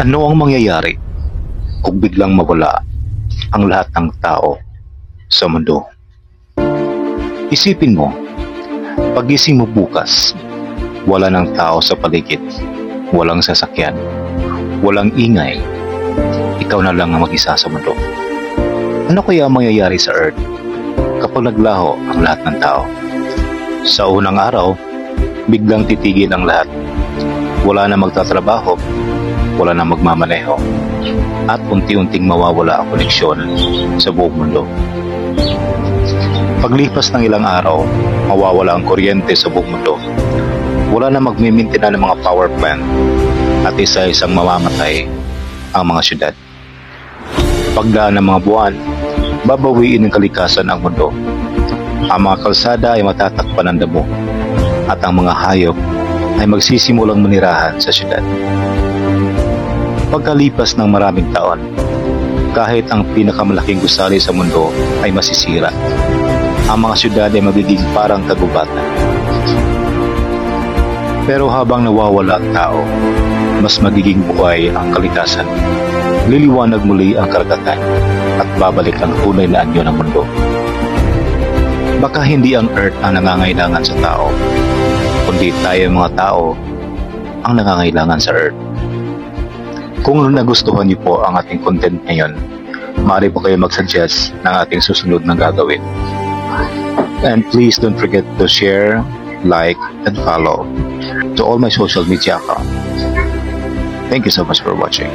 Ano ang mangyayari kung biglang mawala ang lahat ng tao sa mundo? Isipin mo, pagising mo bukas, wala ng tao sa paligid, walang sasakyan, walang ingay, ikaw na lang ang mag-isa sa mundo. Ano kaya ang mangyayari sa Earth kapag naglaho ang lahat ng tao? Sa unang araw, biglang titigil ang lahat. Wala na magtatrabaho, wala na magmamaneho, at unti-unting mawawala ang koneksyon sa buong mundo. Paglipas ng ilang araw, mawawala ang kuryente sa buong mundo. Wala na magmimintina ng mga power plant at isa-isang mamamatay ang mga syudad. Pagdaan ng mga buwan, babawiin ng kalikasan ang mundo. Ang mga kalsada ay matatakpan ng damo at ang mga hayop ay magsisimulang manirahan sa syudad. Pagkalipas ng maraming taon, kahit ang pinakamalaking gusali sa mundo ay masisira, ang mga syudad ay magiging parang kagubatan. Pero habang nawawala ang tao, mas magiging buhay ang kalikasan. Liliwanag muli ang karagatan at babalik ang tunay na anyo ng mundo. Baka hindi ang Earth ang nangangailangan sa tao, kundi tayo mga tao ang nangangailangan sa Earth. Kung nagustuhan niyo po ang ating content ngayon, maaari po kayo mag-suggest ng ating susunod na gagawin. And please don't forget to share, like, and follow to all my social media accounts. Thank you so much for watching.